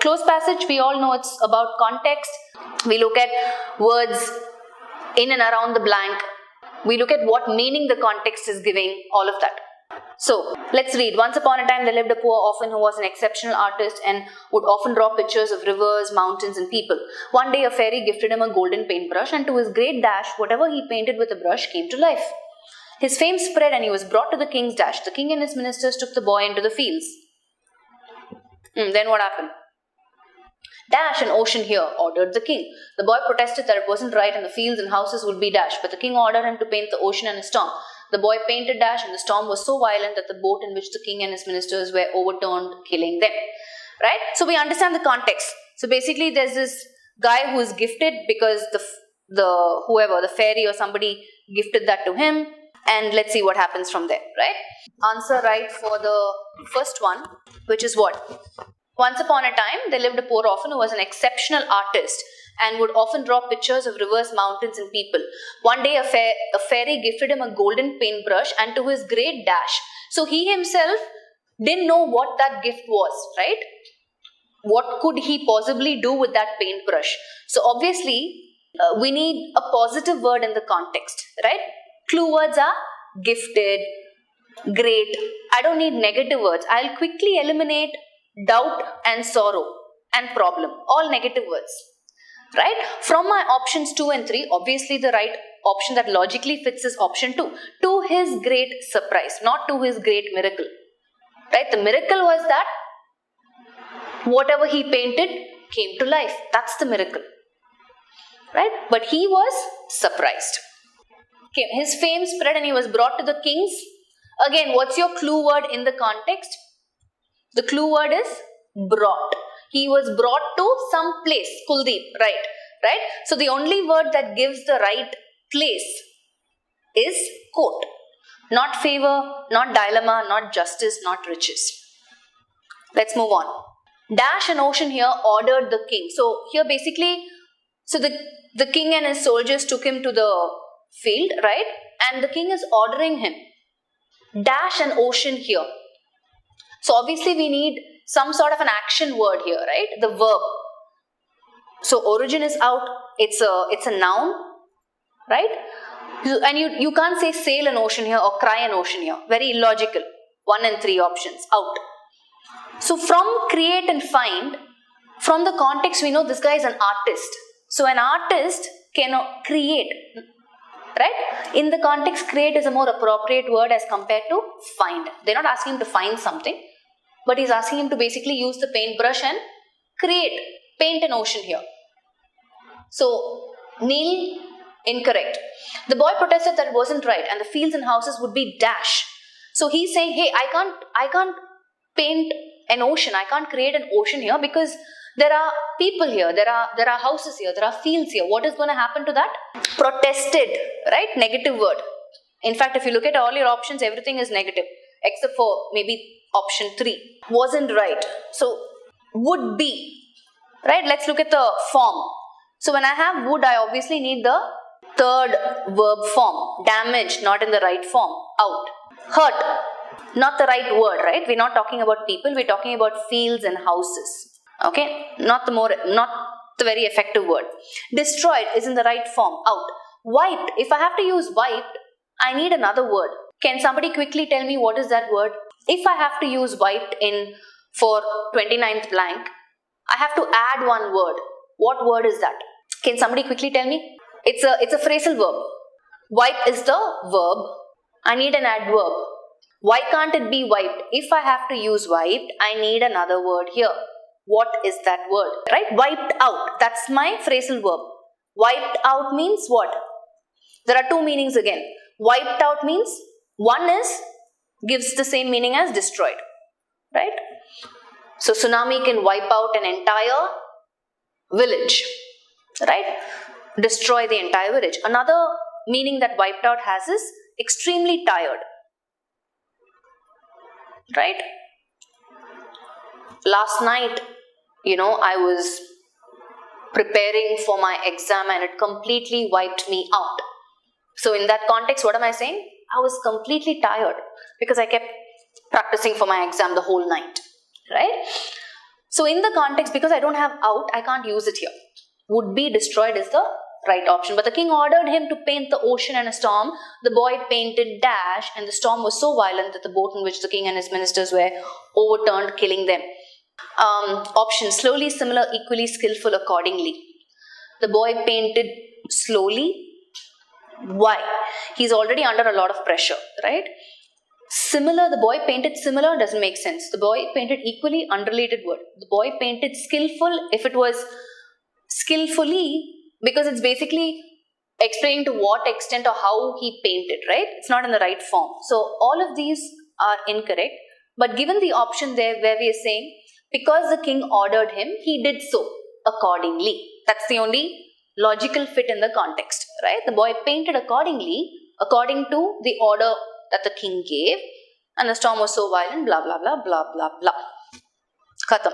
Cloze passage, we all know it's about context. We look at words in and around the blank. We look at what meaning the context is giving, all of that. So, let's read. Once upon a time, there lived a poor orphan who was an exceptional artist and would often draw pictures of rivers, mountains, and people. One day, a fairy gifted him a golden paintbrush, and to his great dash, whatever he painted with the brush came to life. His fame spread, and he was brought to the king's dash. The king and his ministers took the boy into the fields. Then what happened? Dash an ocean here, ordered the king. The boy protested that it wasn't right and the fields and houses would be dash, but the king ordered him to paint the ocean and a storm. The boy painted dash, and the storm was so violent that the boat in which the king and his ministers were overturned, killing them. Right? So we understand the context. So basically there's this guy who is gifted because the fairy or somebody gifted that to him, and let's see what happens from there, right? Answer right for the first one, which is what? Once upon a time, there lived a poor orphan who was an exceptional artist and would often draw pictures of rivers, mountains, and people. One day, a fairy gifted him a golden paintbrush, and to his great dash. So he himself didn't know what that gift was, right? What could he possibly do with that paintbrush? So obviously, we need a positive word in the context, right? Clue words are gifted, great. I don't need negative words. I'll quickly eliminate doubt and sorrow and problem. All negative words. Right? From my options 2 and 3, obviously the right option that logically fits is option 2. To his great surprise, not to his great miracle. Right? The miracle was that whatever he painted came to life. That's the miracle. Right? But he was surprised. Okay. His fame spread and he was brought to the kings. Again, what's your clue word in the context? The clue word is brought. He was brought to some place, Kuldeep, right? So the only word that gives the right place is court. Not favor, not dilemma, not justice, not riches. Let's move on. Dash an ocean here, ordered the king. So here basically, the king and his soldiers took him to the field, right? And the king is ordering him. Dash an ocean here. So obviously we need some sort of an action word here, right? The verb. So origin is out. It's a noun, right? And you can't say sail an ocean here or cry an ocean here. Very illogical. 1 and 3 options out. So from create and find, from the context we know this guy is an artist. So an artist cannot create, right? In the context, create is a more appropriate word as compared to find. They're not asking him to find something, but he's asking him to basically use the paintbrush and paint an ocean here. So, Neil, incorrect. The boy protested that it wasn't right and the fields and houses would be dash. So he's saying, hey, I can't paint an ocean. I can't create an ocean here because there are people here, there are houses here, there are fields here. What is going to happen to that? Protested, right? Negative word. In fact, if you look at all your options, everything is negative except for maybe option 3. Wasn't right. So, would be, right? Let's look at the form. So, when I have would, I obviously need the third verb form. Damaged, not in the right form. Out. Hurt, not the right word, right? We're not talking about people, we're talking about fields and houses. Okay? Not the very effective word. Destroyed is in the right form. Out. Wiped. If I have to use wiped, I need another word. Can somebody quickly tell me what is that word? If I have to use wiped for 29th blank, I have to add one word. What word is that? Can somebody quickly tell me? It's a phrasal verb. Wipe is the verb. I need an adverb. Why can't it be wiped? If I have to use wiped, I need another word here. What is that word? Right? Wiped out. That's my phrasal verb. Wiped out means what? There are two meanings again. Wiped out means one gives the same meaning as destroyed. Right? So tsunami can wipe out an entire village. Right? Destroy the entire village. Another meaning that wiped out has is extremely tired. Right? Last night, I was preparing for my exam and it completely wiped me out. So in that context, what am I saying? I was completely tired because I kept practicing for my exam the whole night. Right? So in the context, because I don't have out, I can't use it here. Would be destroyed is the right option. But the king ordered him to paint the ocean and a storm. The boy painted dash, and the storm was so violent that the boat in which the king and his ministers were overturned, killing them. Option: slowly, similar, equally, skillful, accordingly. The boy painted slowly. Why? He's already under a lot of pressure, right? Similar, the boy painted similar doesn't make sense. The boy painted equally, unrelated word. The boy painted skillful, if it was skillfully, because it's basically explaining to what extent or how he painted, right? It's not in the right form. So all of these are incorrect. But given the option there where we are saying, because the king ordered him, he did so accordingly. That's the only logical fit in the context, right? The boy painted accordingly, according to the order that the king gave, and the storm was so violent, blah, blah, blah, blah, blah, blah. Khatam.